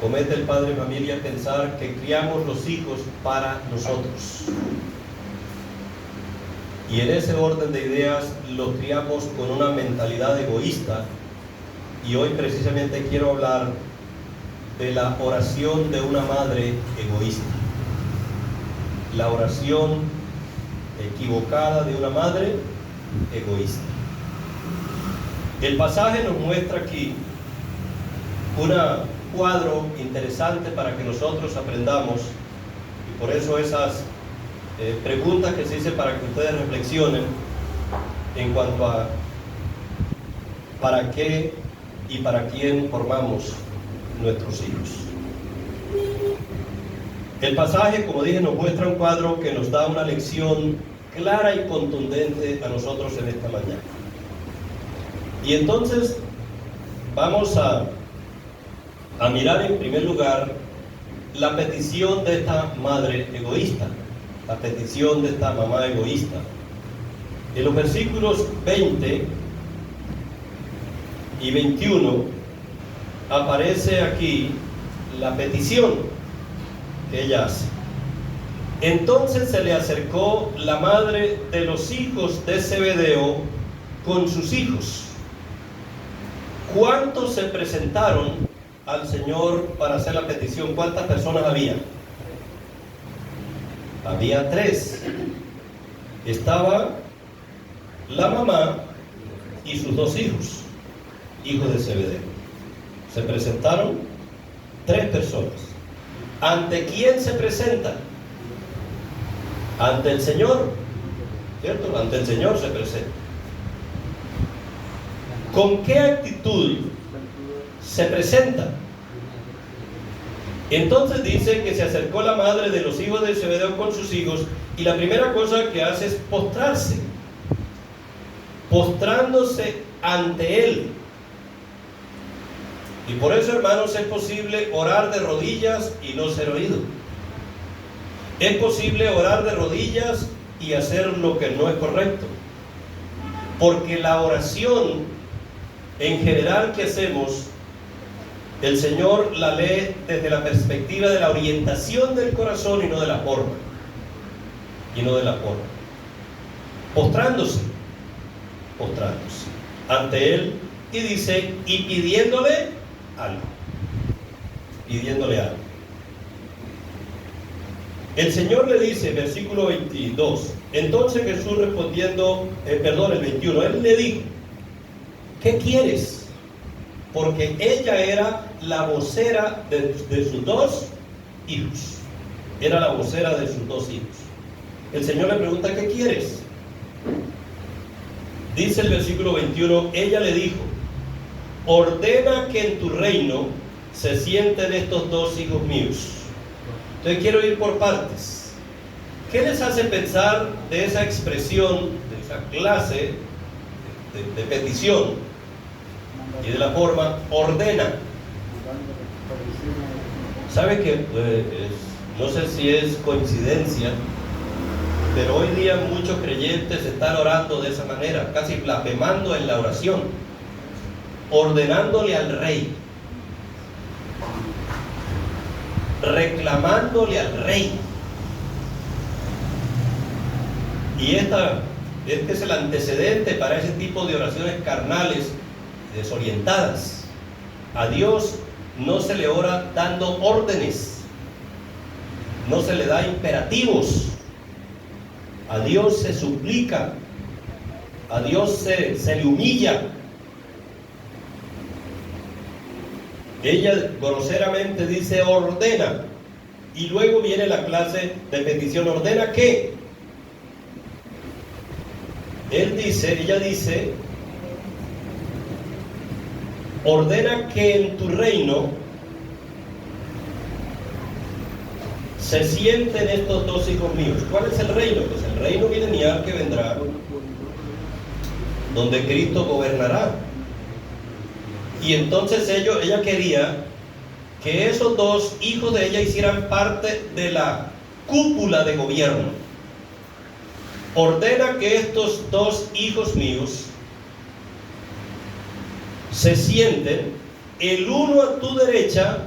comete el padre de familia pensar que criamos los hijos para nosotros. Y en ese orden de ideas los criamos con una mentalidad egoísta. Y hoy precisamente quiero hablar de la oración de una madre egoísta. La oración equivocada de una madre egoísta. El pasaje nos muestra aquí un cuadro interesante para que nosotros aprendamos, y por eso esas preguntas que se hice para que ustedes reflexionen en cuanto a para qué y para quién formamos nuestros hijos. El pasaje, como dije, nos muestra un cuadro que nos da una lección clara y contundente a nosotros en esta mañana. Y entonces vamos a mirar en primer lugar la petición de esta madre egoísta, la petición de esta mamá egoísta. En los versículos 20 y 21 aparece aquí la petición que ella hace. Entonces se le acercó la madre de los hijos de Zebedeo con sus hijos. ¿Cuántos se presentaron al Señor para hacer la petición? ¿Cuántas personas había? Había 3. Estaba la mamá y sus 2 hijos, hijos de Zebedeo. Se presentaron 3 personas. ¿Ante quién se presenta? Ante el Señor, ¿cierto? Ante el Señor se presenta. ¿Con qué actitud se presenta? Entonces dice que se acercó la madre de los hijos de Zebedeo con sus hijos, y la primera cosa que hace es postrarse, postrándose ante él. Y por eso, hermanos, es posible orar de rodillas y no ser oído. Es posible orar de rodillas y hacer lo que no es correcto. Porque la oración en general que hacemos, el Señor la lee desde la perspectiva de la orientación del corazón y no de la forma. Postrándose ante Él, y dice, y pidiéndole algo. El Señor le dice, versículo 22, entonces Jesús respondiendo, el 21, Él le dijo, ¿qué quieres? Porque ella era la vocera de sus 2 hijos. Era la vocera de sus 2 hijos. El Señor le pregunta, ¿qué quieres? Dice el versículo 21, ella le dijo, ordena que en tu reino se sienten estos 2 hijos míos. Entonces quiero ir por partes. ¿Qué les hace pensar de esa expresión, de esa clase de petición y de la forma ordena? ¿Sabe que no sé si es coincidencia, pero hoy día muchos creyentes están orando de esa manera, casi blasfemando en la oración, ordenándole al rey, reclamándole al rey? Y este es el antecedente para ese tipo de oraciones carnales desorientadas. A Dios no se le ora dando órdenes, no se le da imperativos. A Dios se suplica, a Dios se le humilla. Ella groseramente dice ordena, y luego viene la clase de petición. ¿Ordena qué? Ella dice, ordena que en tu reino se sienten estos 2 hijos míos. ¿Cuál es el reino? Pues el reino milenial que vendrá, donde Cristo gobernará. Y entonces ella quería que esos 2 hijos de ella hicieran parte de la cúpula de gobierno. Ordena que estos 2 hijos míos se sienten, el uno a tu derecha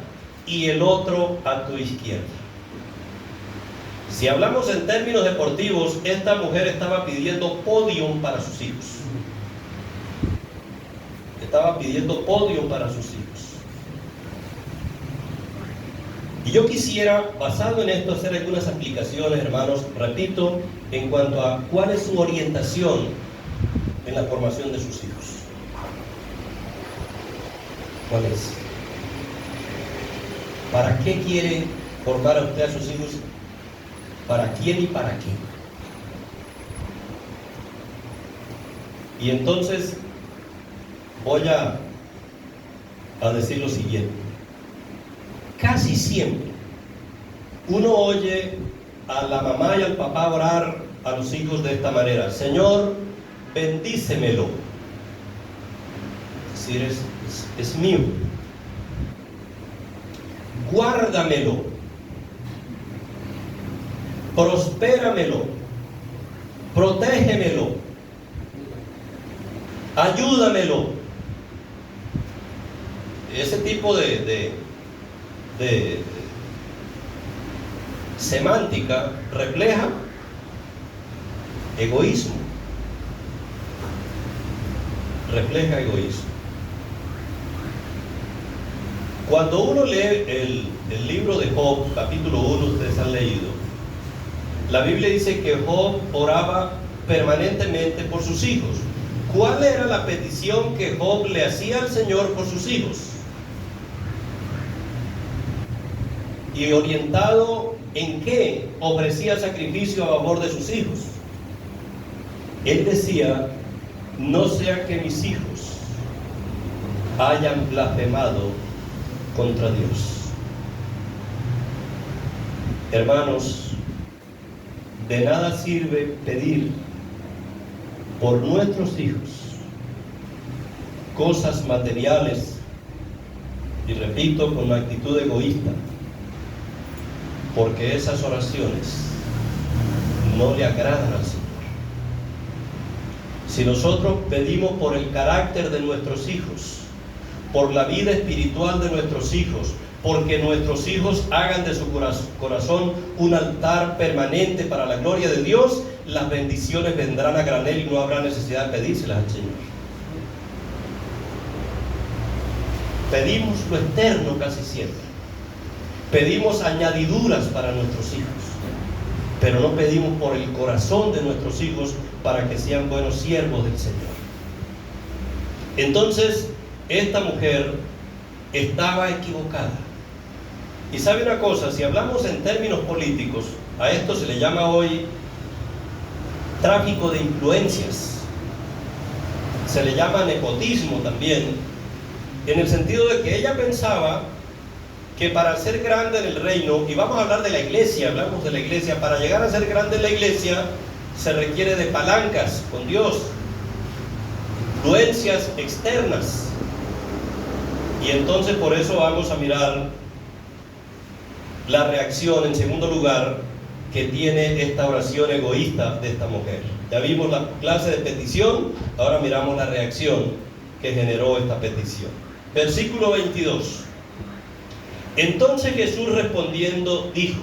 y el otro a tu izquierda. Si hablamos en términos deportivos, esta mujer estaba pidiendo podium para sus hijos. Estaba pidiendo podium para sus hijos. Y yo quisiera, basado en esto, hacer algunas aplicaciones, hermanos, repito, en cuanto a cuál es su orientación en la formación de sus hijos. ¿Cuál es? ¿Para qué quiere formar a usted a sus hijos? ¿Para quién y para qué? Y entonces voy a decir lo siguiente. Casi siempre uno oye a la mamá y al papá orar a los hijos de esta manera: Señor, bendícemelo. Es decir, es mío. Guárdamelo. Prospéramelo. Protégemelo. Ayúdamelo. Ese tipo de semántica refleja egoísmo. Refleja egoísmo. Cuando uno lee el libro de Job, capítulo 1, ustedes han leído, la Biblia dice que Job oraba permanentemente por sus hijos. ¿Cuál era la petición que Job le hacía al Señor por sus hijos? Y orientado en qué ofrecía sacrificio a favor de sus hijos. Él decía: no sea que mis hijos hayan blasfemado contra Dios. Hermanos, de nada sirve pedir por nuestros hijos cosas materiales, y repito, con una actitud egoísta, porque esas oraciones no le agradan al Señor. Si nosotros pedimos por el carácter de nuestros hijos, por la vida espiritual de nuestros hijos, porque nuestros hijos hagan de su corazón un altar permanente para la gloria de Dios, las bendiciones vendrán a granel y no habrá necesidad de pedírselas al Señor. Pedimos lo externo casi siempre. Pedimos añadiduras para nuestros hijos, pero no pedimos por el corazón de nuestros hijos para que sean buenos siervos del Señor. Entonces, esta mujer estaba equivocada. Y sabe una cosa, si hablamos en términos políticos, a esto se le llama hoy tráfico de influencias. Se le llama nepotismo también, en el sentido de que ella pensaba que para ser grande en el reino, y vamos a hablar de la iglesia, hablamos de la iglesia, para llegar a ser grande en la iglesia se requiere de palancas con Dios, influencias externas. Y entonces por eso vamos a mirar la reacción, en segundo lugar, que tiene esta oración egoísta de esta mujer. Ya vimos la clase de petición, ahora miramos la reacción que generó esta petición. Versículo 22. Entonces Jesús respondiendo dijo: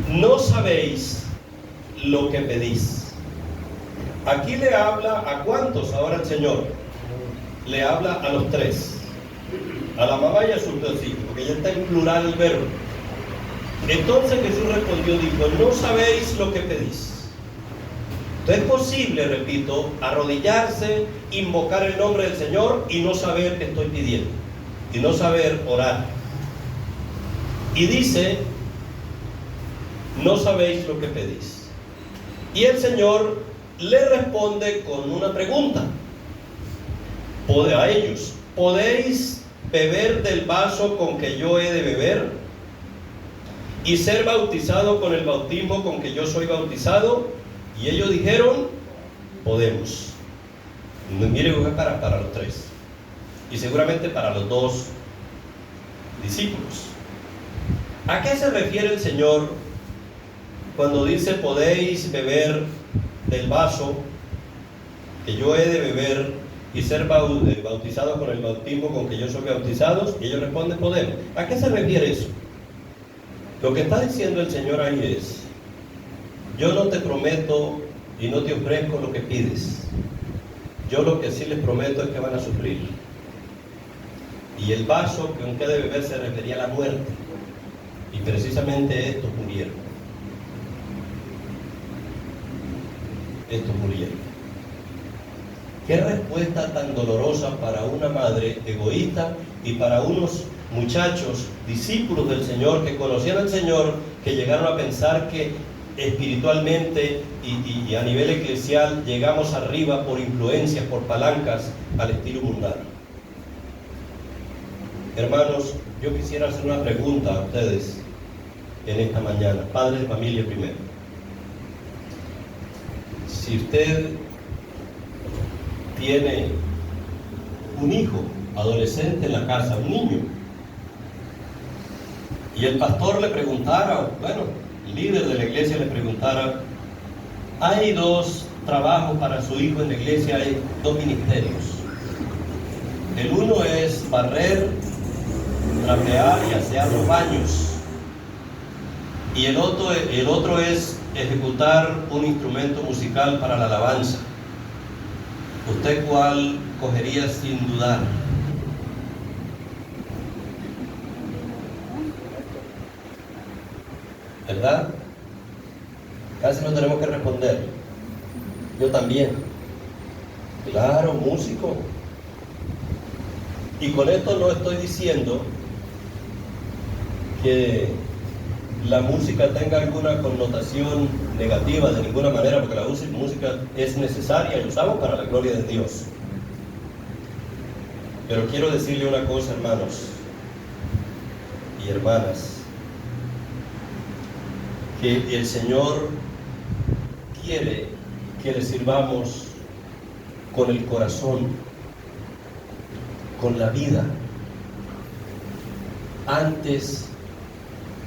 no sabéis lo que pedís. Aquí le habla ¿a cuántos ahora el Señor? Le habla a los tres, a la mamá y a sus dos hijos, porque ya está en plural el verbo. Entonces Jesús respondió, dijo: no sabéis lo que pedís. Entonces es posible, repito, arrodillarse, invocar el nombre del Señor y no saber qué estoy pidiendo, y no saber orar. Y dice: no sabéis lo que pedís. Y el Señor le responde con una pregunta a ellos: ¿podéis beber del vaso con que yo he de beber? ¿Y ser bautizado con el bautismo con que yo soy bautizado? Y ellos dijeron: podemos. Mire, para los tres, y seguramente para los dos discípulos. ¿A qué se refiere el Señor cuando dice: podéis beber del vaso que yo he de beber y ser bautizados con el bautismo con que yo soy bautizados? Y ellos responden, podemos. ¿A qué se refiere eso? Lo que está diciendo el Señor ahí es, yo no te prometo y no te ofrezco lo que pides. Yo lo que sí les prometo es que van a sufrir. Y el vaso con que de beber se refería a la muerte. Y precisamente estos murieron. Estos murieron. Qué respuesta tan dolorosa para una madre egoísta y para unos muchachos, discípulos del Señor, que conocían al Señor, que llegaron a pensar que espiritualmente y a nivel eclesial llegamos arriba por influencias, por palancas al estilo mundano. Hermanos, yo quisiera hacer una pregunta a ustedes en esta mañana, padres de familia primero. Si usted tiene un hijo adolescente en la casa, un niño, y el pastor le preguntara, bueno, el líder de la iglesia le preguntara, hay dos trabajos para su hijo en la iglesia, hay dos ministerios. El uno es barrer, trapear y asear los baños. Y el otro es ejecutar un instrumento musical para la alabanza. ¿Usted cuál cogería sin dudar? ¿Verdad? Casi no tenemos que responder. Yo también. Claro, músico. Y con esto no estoy diciendo que la música tenga alguna connotación negativa de ninguna manera, porque la música es necesaria y la usamos para la gloria de Dios. Pero quiero decirle una cosa, hermanos y hermanas, que el Señor quiere que le sirvamos con el corazón, con la vida, antes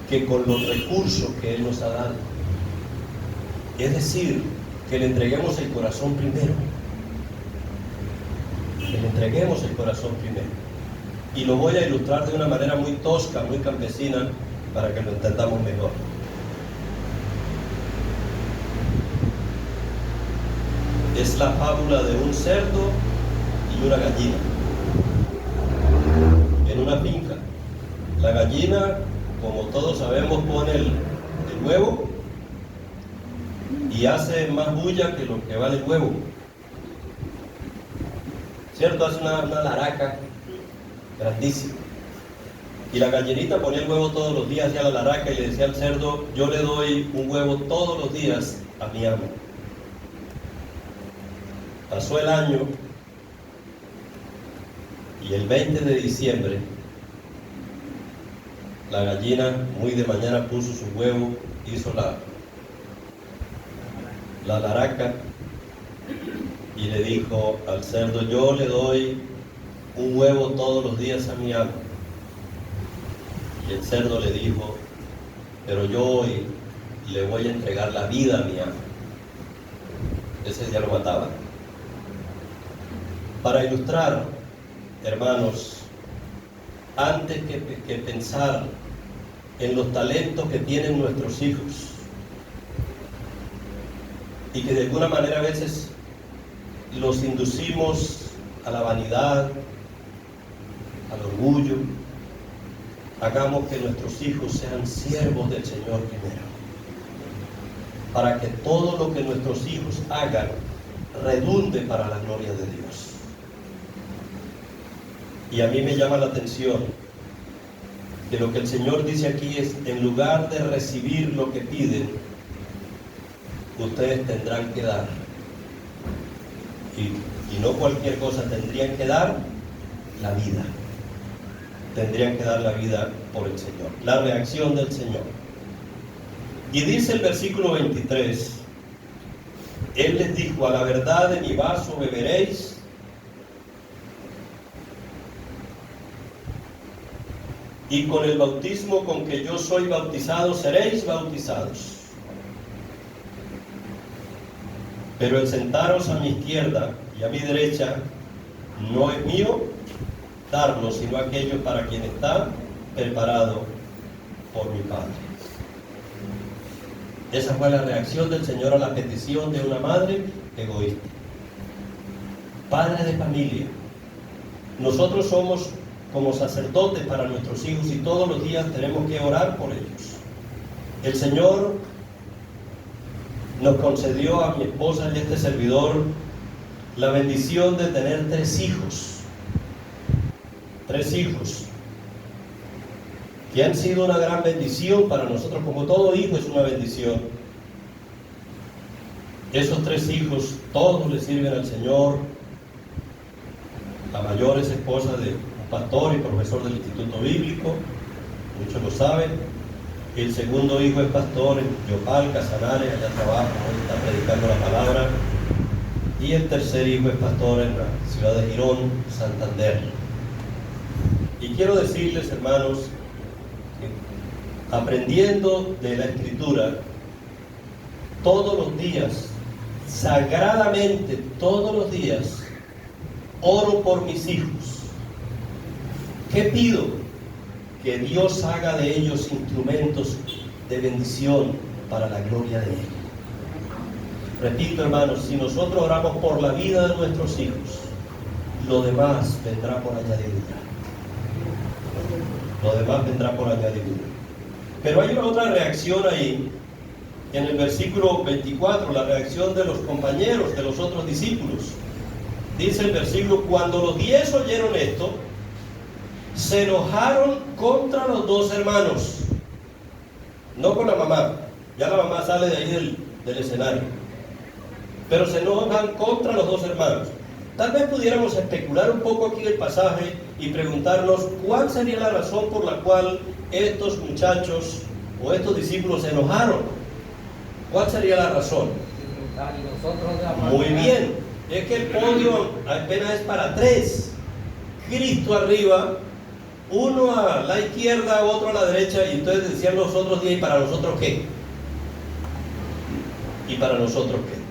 que con los recursos que Él nos ha dado. Es decir, que le entreguemos el corazón primero. Que le entreguemos el corazón primero. Y lo voy a ilustrar de una manera muy tosca, muy campesina, para que lo entendamos mejor. Es la fábula de un cerdo y una gallina en una finca. La gallina, como todos sabemos, pone el huevo y hace más bulla que lo que vale el huevo. ¿Cierto? Hace una laraca grandísima. Y la gallinita ponía el huevo todos los días, hacía la laraca y le decía al cerdo, yo le doy un huevo todos los días a mi amo. Pasó el año y el 20 de diciembre la gallina muy de mañana puso su huevo, hizo la laraca y le dijo al cerdo, yo le doy un huevo todos los días a mi amo. Y el cerdo le dijo, pero yo hoy le voy a entregar la vida a mi amo. Ese día lo mataba. Para ilustrar, hermanos, antes que pensar en los talentos que tienen nuestros hijos y que de alguna manera a veces los inducimos a la vanidad, al orgullo, hagamos que nuestros hijos sean siervos del Señor primero, para que todo lo que nuestros hijos hagan redunde para la gloria de Dios. Y a mí me llama la atención que lo que el Señor dice aquí es, en lugar de recibir lo que piden, ustedes tendrán que dar. Y no cualquier cosa, tendrían que dar la vida. Tendrían que dar la vida por el Señor. La reacción del Señor. Y dice el versículo 23, Él les dijo, a la verdad de mi vaso beberéis, y con el bautismo con que yo soy bautizado, seréis bautizados. Pero el sentaros a mi izquierda y a mi derecha, no es mío darlo, sino aquello para quien está preparado por mi Padre. Esa fue la reacción del Señor a la petición de una madre egoísta. Padre de familia. Nosotros somos como sacerdotes para nuestros hijos y todos los días tenemos que orar por ellos. El Señor nos concedió a mi esposa y a este servidor la bendición de tener 3 hijos. 3 hijos que han sido una gran bendición para nosotros, como todo hijo es una bendición. Esos 3 hijos, todos le sirven al Señor. La mayor es esposa de un pastor y profesor del Instituto Bíblico, muchos lo saben. El segundo hijo es pastor en Yopal, Casanares, allá trabaja, hoy está predicando la palabra. Y el tercer hijo es pastor en la ciudad de Girón, Santander. Y quiero decirles, hermanos, que aprendiendo de la Escritura, todos los días, sagradamente, todos los días, oro por mis hijos. ¿Qué pido? Que Dios haga de ellos instrumentos de bendición para la gloria de Él. Repito, hermanos, si nosotros oramos por la vida de nuestros hijos, lo demás vendrá por añadidura. Lo demás vendrá por añadidura. Pero hay una otra reacción ahí, en el versículo 24, la reacción de los compañeros, de los otros discípulos. Dice el versículo: cuando los 10 oyeron esto, se enojaron contra los 2 hermanos. No con la mamá, ya la mamá sale de ahí del escenario. Pero se enojan contra los 2 hermanos. Tal vez pudiéramos especular un poco aquí el pasaje y preguntarnos cuál sería la razón por la cual estos muchachos o estos discípulos se enojaron. ¿Cuál sería la razón? Muy bien, es que el podio apenas es para 3. Cristo arriba, uno a la izquierda, otro a la derecha, y entonces decían los otros 10, ¿y para nosotros qué? ¿Y para nosotros qué?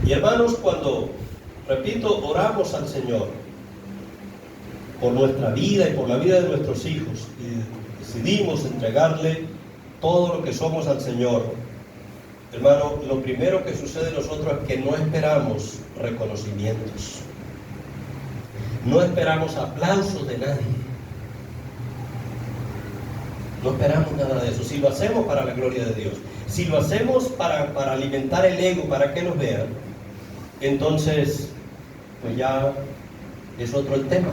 Y hermanos, cuando, repito, oramos al Señor por nuestra vida y por la vida de nuestros hijos, y decidimos entregarle todo lo que somos al Señor, hermano, lo primero que sucede en nosotros es que no esperamos reconocimientos. No esperamos aplausos de nadie. No esperamos nada de eso. Si lo hacemos para la gloria de Dios, si lo hacemos para alimentar el ego, para que nos vean, entonces, pues ya es otro el tema.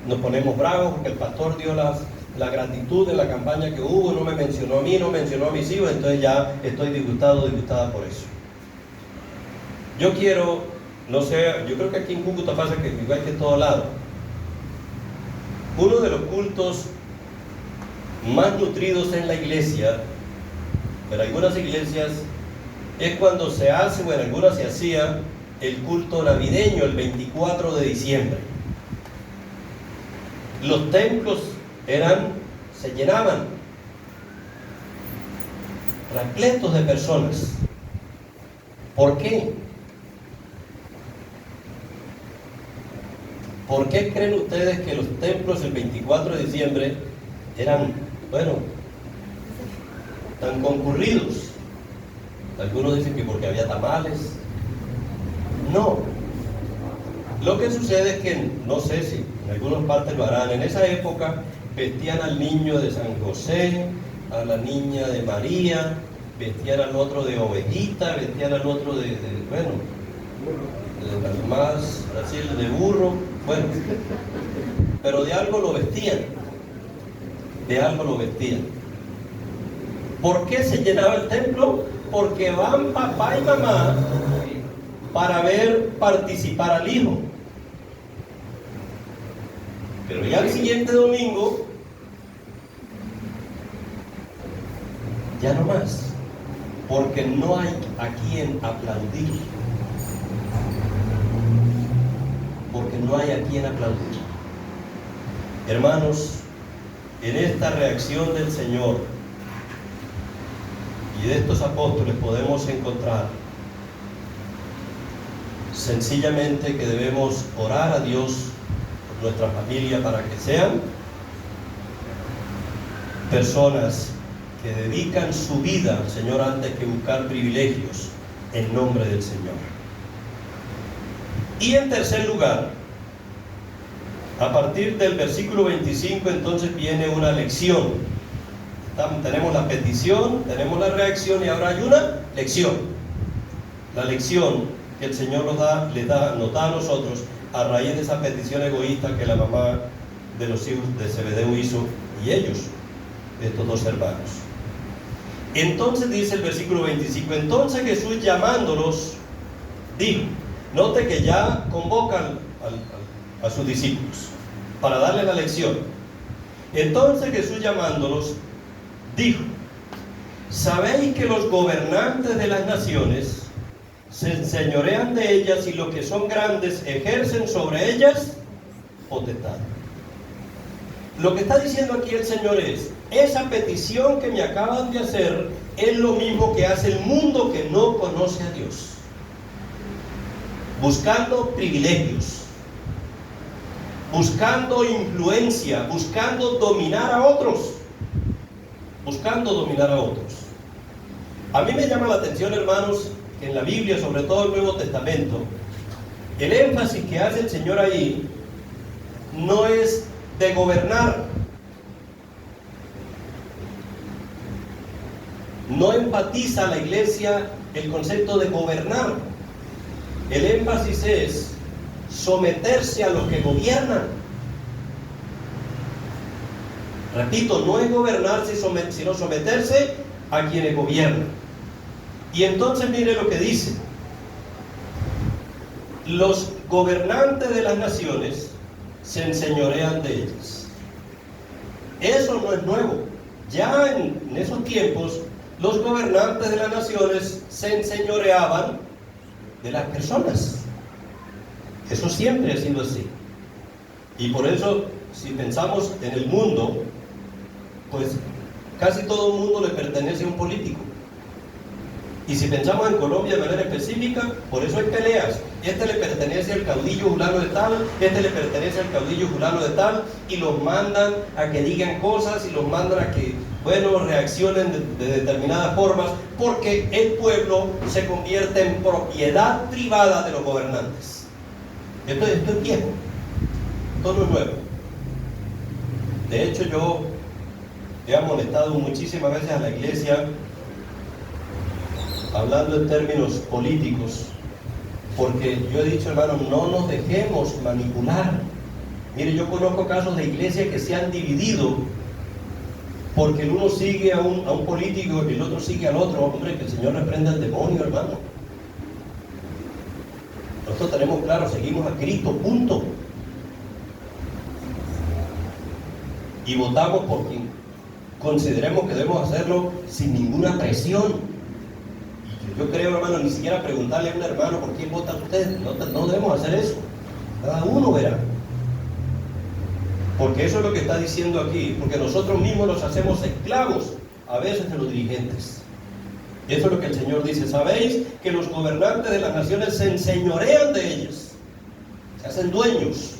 Nos ponemos bravos porque el pastor dio la gratitud de la campaña que hubo, no me mencionó a mí, no mencionó a mis hijos, entonces ya estoy disgustada por eso. Yo quiero, no sé, yo creo que aquí en Cúcuta pasa que igual que en todo lado, uno de los cultos más nutridos en la iglesia, en algunas iglesias, es cuando se hace, o en algunas se hacía, el culto navideño el 24 de diciembre. Los templos se llenaban, repletos de personas. ¿Por qué? ¿Por qué creen ustedes que los templos el 24 de diciembre eran, tan concurridos? Algunos dicen que porque había tamales. No. Lo que sucede es que, no sé si en algunas partes lo harán, en esa época vestían al niño de San José, a la niña de María, vestían al otro de ovejita, vestían al otro de más, así de burro, pero de algo lo vestían, ¿Por qué se llenaba el templo? Porque van papá y mamá para ver participar al hijo. Pero ya el siguiente domingo, ya no más, porque no hay a quien aplaudir. Porque no hay a quien aplaudir. Hermanos, en esta reacción del Señor y de estos apóstoles podemos encontrar sencillamente que debemos orar a Dios por nuestra familia para que sean personas que dedican su vida al Señor antes que buscar privilegios en nombre del Señor. Y en tercer lugar, a partir del versículo 25 entonces viene una lección. Tenemos la petición, tenemos la reacción y ahora hay una lección. La lección que el Señor nos da a nosotros a raíz de esa petición egoísta que la mamá de los hijos de Zebedeo hizo y ellos, estos dos hermanos. Entonces dice el versículo 25, entonces Jesús llamándolos, dijo, note que ya convocan a sus discípulos para darle la lección. Entonces Jesús llamándolos, dijo, ¿sabéis que los gobernantes de las naciones se enseñorean de ellas y los que son grandes ejercen sobre ellas potestad? Lo que está diciendo aquí el Señor es, esa petición que me acaban de hacer es lo mismo que hace el mundo que no conoce a Dios, buscando privilegios, buscando influencia, buscando dominar a otros. A mí me llama la atención, hermanos, que en la Biblia, sobre todo el Nuevo Testamento, el énfasis que hace el Señor ahí no es de gobernar. No enfatiza la iglesia el concepto de gobernar. El énfasis es someterse a los que gobiernan. Repito, no es gobernarse, sino someterse a quienes gobiernan. Y entonces mire lo que dice. Los gobernantes de las naciones se enseñorean de ellas. Eso no es nuevo. Ya en esos tiempos, los gobernantes de las naciones se enseñoreaban de las personas. Eso siempre ha sido así. Y por eso, si pensamos en el mundo, pues casi todo el mundo le pertenece a un político. Y si pensamos en Colombia de manera específica, por eso hay peleas. Este le pertenece al caudillo fulano de tal, este le pertenece al caudillo fulano de tal, y los mandan a que digan cosas, y los mandan a que, reaccionen de determinadas formas, porque el pueblo se convierte en propiedad privada de los gobernantes. Esto es viejo, esto no es nuevo. De hecho, yo he amonestado muchísimas veces a la iglesia, hablando en términos políticos, porque yo he dicho, hermano, no nos dejemos manipular. Mire, yo conozco casos de iglesias que se han dividido porque el uno sigue a un político y el otro sigue al otro. Hombre, que el Señor reprenda al demonio, hermano. Nosotros tenemos claro, seguimos a Cristo, punto. Y votamos por quien consideremos que debemos hacerlo sin ninguna presión. Y yo creo, hermano, ni siquiera preguntarle a un hermano por quién vota usted. No debemos hacer eso. Cada uno verá. Porque eso es lo que está diciendo aquí. Porque nosotros mismos nos hacemos esclavos a veces de los dirigentes. Eso es lo que el Señor dice. ¿Sabéis que los gobernantes de las naciones se enseñorean de ellas? Se hacen dueños.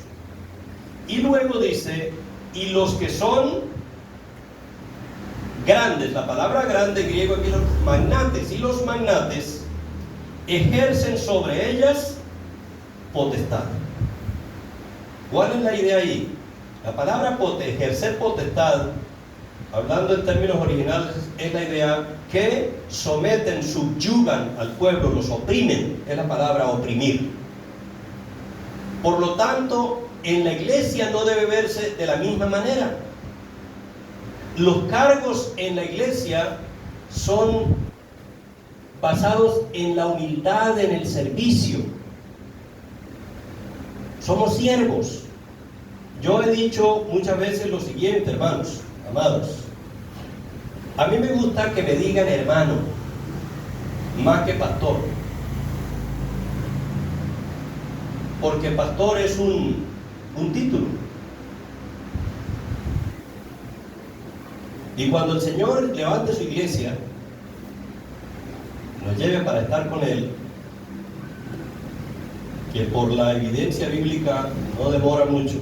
Y luego dice, y los que son grandes, la palabra grande en griego aquí, los magnates, y los magnates ejercen sobre ellas potestad. ¿Cuál es la idea ahí? La palabra ejercer potestad, hablando en términos originales, es la idea que someten, subyugan al pueblo, los oprimen, es la palabra oprimir. Por lo tanto, en la iglesia no debe verse de la misma manera. Los cargos en la iglesia son basados en la humildad, en el servicio. Somos siervos. Yo he dicho muchas veces lo siguiente, hermanos, amados. A mí me gusta que me digan hermano, más que pastor. Porque pastor es un título. Y cuando el Señor levante su iglesia, nos lleve para estar con Él, que por la evidencia bíblica no demora mucho.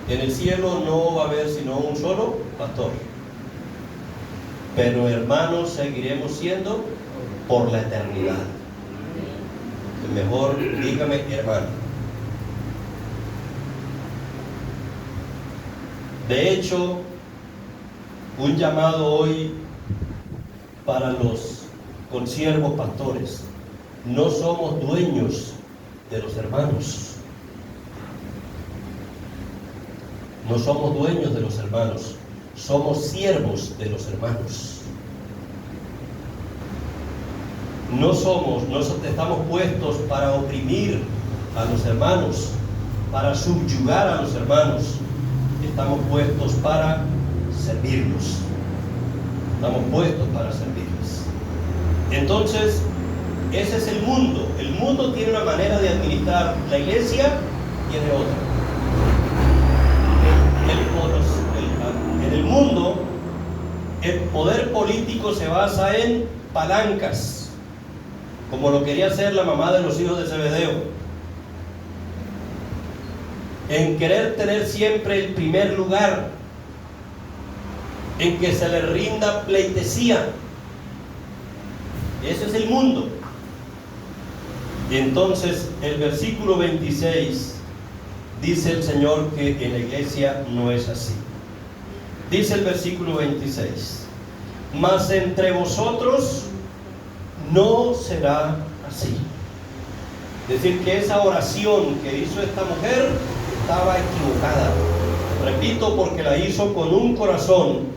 En el cielo no va a haber sino un solo pastor, pero hermanos seguiremos siendo por la eternidad. Mejor dígame hermano. De hecho, un llamado hoy para los consiervos pastores: no somos dueños de los hermanos. No somos dueños de los hermanos, somos siervos de los hermanos. No estamos puestos para oprimir a los hermanos, para subyugar a los hermanos. Estamos puestos para servirlos. Estamos puestos para servirles. Entonces, ese es el mundo. El mundo tiene una manera de administrar, la iglesia tiene otra. En el mundo, el poder político se basa en palancas, como lo quería hacer la mamá de los hijos de Zebedeo, en querer tener siempre el primer lugar, en que se le rinda pleitesía. Ese es el mundo. Entonces, el versículo 26 dice el Señor que en la iglesia no es así. Dice el versículo 26: mas entre vosotros no será así. Es decir, que esa oración que hizo esta mujer estaba equivocada. Repito, porque la hizo con un corazón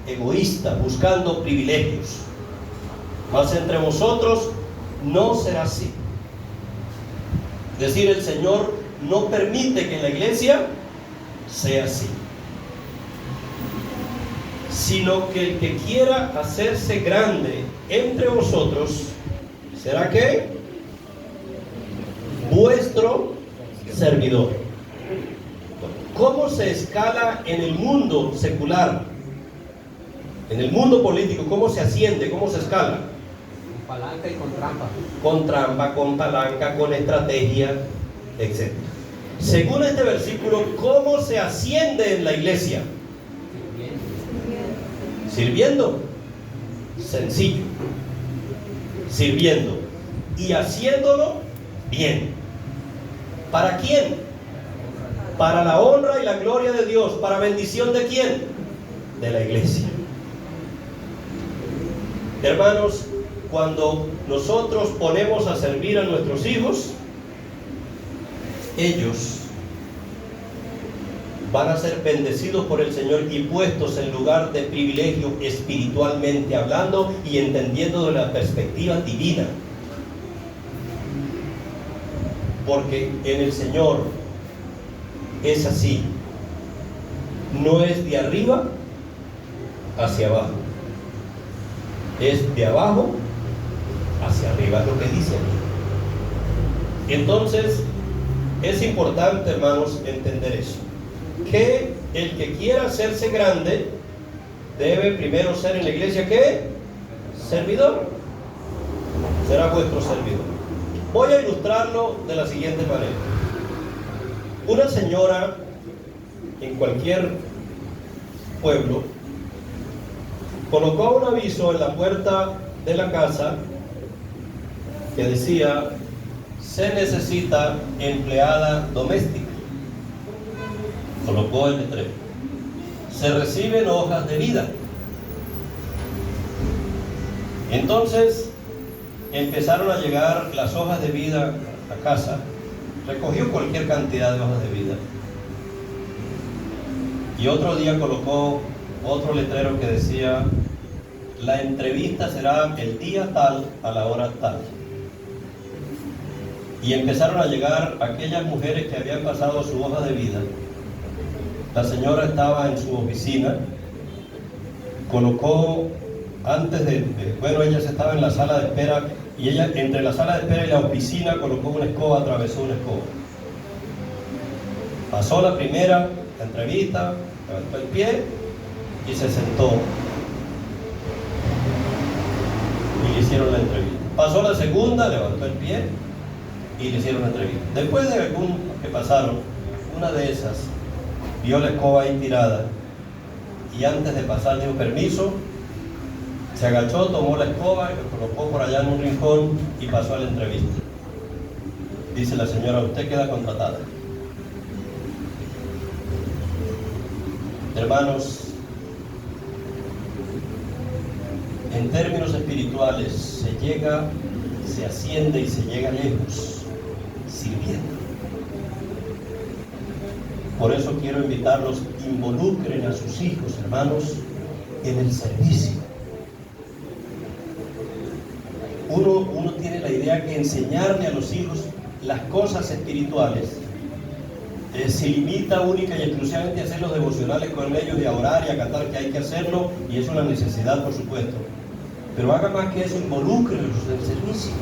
egoísta, buscando privilegios. Mas entre vosotros no será así. Es decir, el Señor no permite que en la iglesia sea así, sino que el que quiera hacerse grande entre vosotros será ¿qué? Vuestro servidor. ¿Cómo se escala en el mundo secular? En el mundo político, ¿cómo se asciende? ¿Cómo se escala? Con palanca y con trampa. Con trampa, con palanca, con estrategia, etc. Según este versículo, ¿cómo se asciende en la iglesia? Sirviendo. Sencillo. Sirviendo. Y haciéndolo bien. ¿Para quién? Para la honra y la gloria de Dios. ¿Para bendición de quién? De la iglesia. Hermanos, cuando nosotros ponemos a servir a nuestros hijos, ellos van a ser bendecidos por el Señor y puestos en lugar de privilegio espiritualmente hablando y entendiendo de la perspectiva divina. Porque en el Señor es así. No es de arriba hacia abajo. Es de abajo hacia arriba, es lo que dice aquí. Entonces, es importante, hermanos, entender eso. Que el que quiera hacerse grande debe primero ser en la iglesia ¿qué? Servidor. Será vuestro servidor. Voy a ilustrarlo de la siguiente manera. Una señora en cualquier pueblo colocó un aviso en la puerta de la casa que decía: se necesita empleada doméstica. Colocó el letrero. Se reciben hojas de vida. Entonces empezaron a llegar las hojas de vida a casa. Recogió cualquier cantidad de hojas de vida. Y otro día colocó otro letrero que decía: la entrevista será el día tal, a la hora tal. Y empezaron a llegar aquellas mujeres que habían pasado su hoja de vida. La señora estaba en su oficina, colocó ella estaba en la sala de espera, y ella entre la sala de espera y la oficina colocó una escoba, atravesó una escoba. Pasó la primera entrevista, levantó el pie y se sentó. Y le hicieron la entrevista. Pasó la segunda, levantó el pie y le hicieron una entrevista. Después de algún que pasaron, una de esas vio la escoba ahí tirada y antes de pasar dijo permiso, se agachó, tomó la escoba y lo colocó por allá en un rincón y pasó a la entrevista. Dice la señora, usted queda contratada. Hermanos, en términos espirituales se asciende y se llega lejos sirviendo. Por eso quiero invitarlos, involucren a sus hijos, hermanos, en el servicio. Uno tiene la idea que enseñarle a los hijos las cosas espirituales se limita única y exclusivamente a hacer los devocionales con ellos y a orar y a cantar, que hay que hacerlo y es una necesidad, por supuesto. Pero haga más que eso, involúcrenlos en el servicio.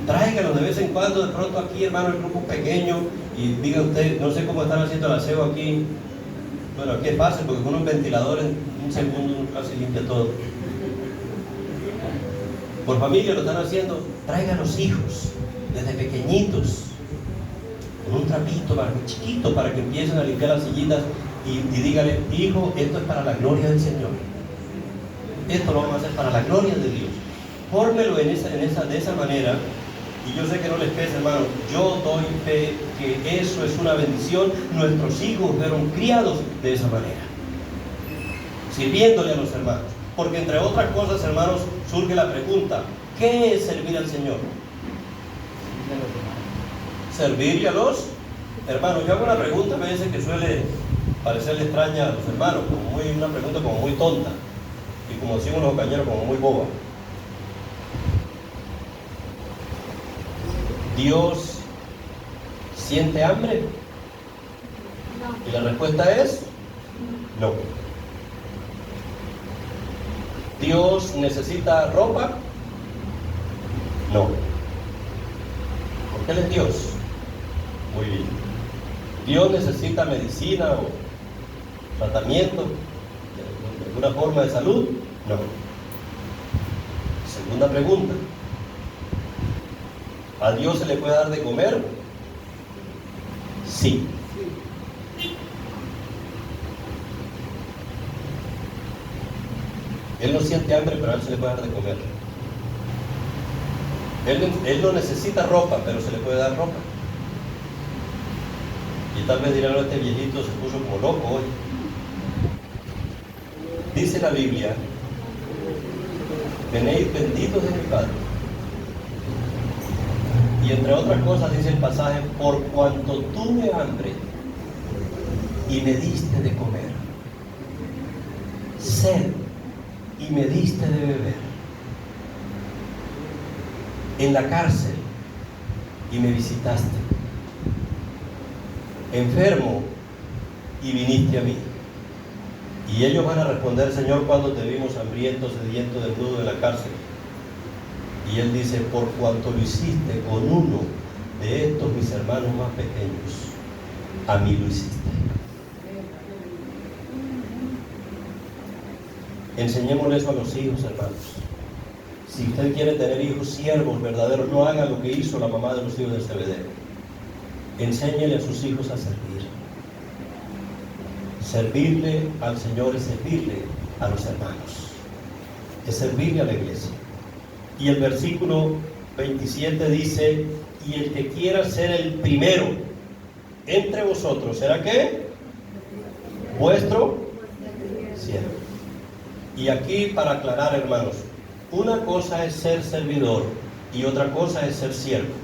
Tráiganlos de vez en cuando, de pronto aquí, hermano, el grupo pequeño, y diga usted, no sé cómo están haciendo el aseo aquí. Bueno, aquí es fácil porque con un ventilador en un segundo uno casi limpia todo. Por familia lo están haciendo, traigan los hijos desde pequeñitos, con un trapito muy chiquito para que empiecen a limpiar las sillitas y dígale, hijo, esto es para la gloria del Señor. Esto lo vamos a hacer para la gloria de Dios. Fórmelo de esa manera. Y yo sé que no les pesa, hermano, yo doy fe que eso es una bendición. Nuestros hijos fueron criados de esa manera, sirviéndole a los hermanos. Porque entre otras cosas, hermanos, surge la pregunta, ¿qué es servir al Señor? Servirle a los hermanos. Yo hago una pregunta a veces que suele parecerle extraña a los hermanos, una pregunta como muy tonta, y como decimos los compañeros, como muy boba. ¿Dios siente hambre? No. Y la respuesta es no. ¿Dios necesita ropa? No. Porque Él es Dios. Muy bien. ¿Dios necesita medicina o tratamiento de alguna forma de salud? No. Segunda pregunta. ¿A Dios se le puede dar de comer? Sí. Él no siente hambre, pero a Él se le puede dar de comer. Él no necesita ropa, pero se le puede dar ropa. Y tal vez dirán, no, este viejito se puso como loco hoy. Dice la Biblia, tenéis benditos de mi Padre. Y entre otras cosas dice el pasaje, por cuanto tuve hambre y me diste de comer, sed y me diste de beber, en la cárcel y me visitaste, enfermo y viniste a mí. Y ellos van a responder, Señor, cuando te vimos hambriento, sediento, desnudo en la cárcel. Y Él dice, por cuanto lo hiciste con uno de estos mis hermanos más pequeños, a mí lo hiciste. Enseñémosle eso a los hijos, hermanos. Si usted quiere tener hijos siervos verdaderos, no haga lo que hizo la mamá de los hijos de Zebedeo. Enséñele a sus hijos a servir. Servirle al Señor es servirle a los hermanos. Es servirle a la iglesia. Y el versículo 27 dice, y el que quiera ser el primero entre vosotros, ¿será qué? Vuestro siervo. Y aquí para aclarar, hermanos, una cosa es ser servidor y otra cosa es ser siervo.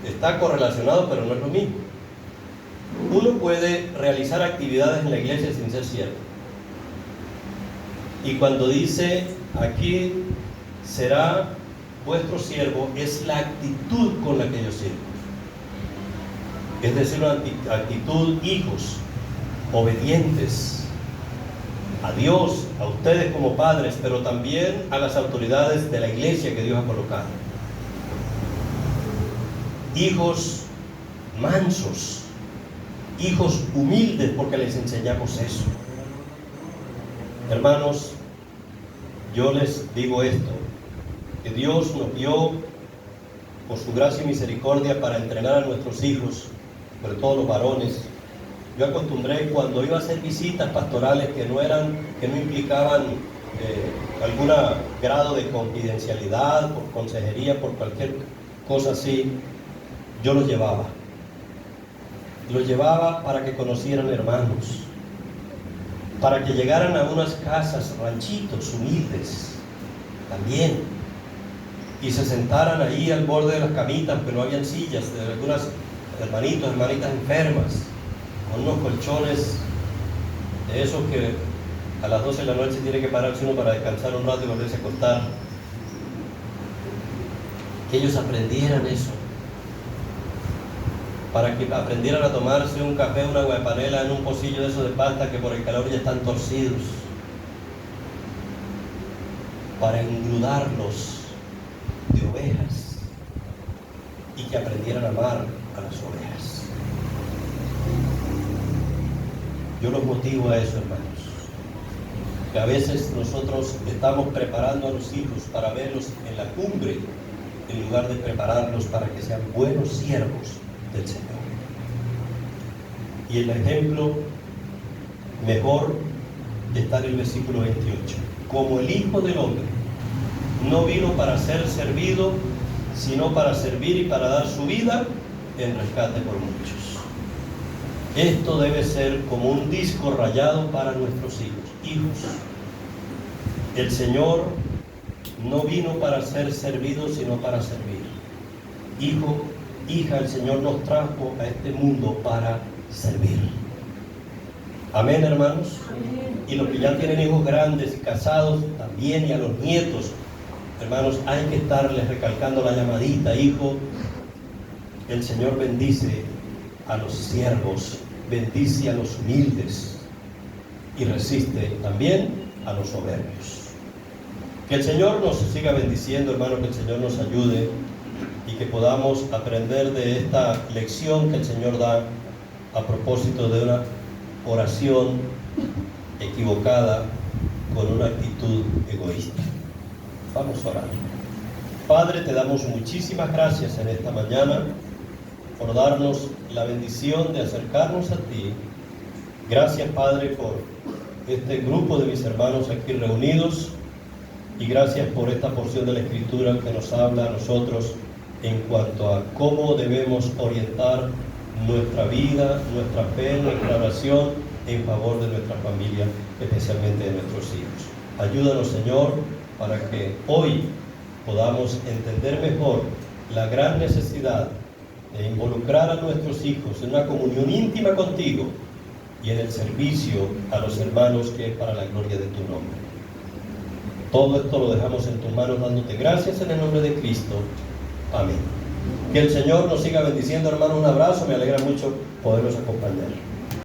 Está correlacionado, pero no es lo mismo. Uno puede realizar actividades en la iglesia sin ser siervo. Y cuando dice aquí, será vuestro siervo, es la actitud con la que yo sirvo. Es decir, una actitud, hijos, obedientes a Dios, a ustedes como padres, pero también a las autoridades de la iglesia que Dios ha colocado. Hijos mansos, hijos humildes, porque les enseñamos eso. Hermanos, yo les digo esto, que Dios nos dio por su gracia y misericordia para entrenar a nuestros hijos, sobre todo los varones. Yo acostumbré cuando iba a hacer visitas pastorales que no implicaban algún grado de confidencialidad, por consejería, por cualquier cosa así, yo los llevaba. Los llevaba para que conocieran hermanos, para que llegaran a unas casas, ranchitos humildes, también, y se sentaran ahí al borde de las camitas, porque no habían sillas, de algunas hermanitos, hermanitas enfermas, con unos colchones de esos que a las 12 de la noche tiene que pararse uno para descansar un rato y volverse a acostar. Que ellos aprendieran eso, para que aprendieran a tomarse un café, una agua de panela en un pocillo de esos de pasta que por el calor ya están torcidos, para engrudarlos de ovejas y que aprendieran a amar a las ovejas. Yo los motivo a eso, hermanos, que a veces nosotros estamos preparando a los hijos para verlos en la cumbre en lugar de prepararlos para que sean buenos siervos del Señor. Y el ejemplo mejor está en el versículo 28. Como el Hijo del Hombre no vino para ser servido, sino para servir y para dar su vida en rescate por muchos. Esto debe ser como un disco rayado para nuestros hijos. Hijos, el Señor no vino para ser servido, sino para servir. Hijo, hija, el Señor nos trajo a este mundo para servir. Amén, hermanos. Y los que ya tienen hijos grandes y casados también, y a los nietos, hermanos, hay que estarles recalcando la llamadita. Hijo, el Señor bendice a los siervos, bendice a los humildes y resiste también a los soberbios. Que el Señor nos siga bendiciendo, hermanos, que el Señor nos ayude y que podamos aprender de esta lección que el Señor da a propósito de una oración equivocada con una actitud egoísta. Vamos a orar. Padre, te damos muchísimas gracias en esta mañana por darnos la bendición de acercarnos a ti. Gracias, Padre, por este grupo de mis hermanos aquí reunidos, y gracias por esta porción de la Escritura que nos habla a nosotros en cuanto a cómo debemos orientar nuestra vida, nuestra fe, nuestra oración en favor de nuestra familia, especialmente de nuestros hijos. Ayúdanos, Señor, para que hoy podamos entender mejor la gran necesidad de involucrar a nuestros hijos en una comunión íntima contigo y en el servicio a los hermanos, que es para la gloria de tu nombre. Todo esto lo dejamos en tus manos, dándote gracias en el nombre de Cristo. Amén. Que el Señor nos siga bendiciendo, hermanos. Un abrazo, me alegra mucho poderlos acompañar.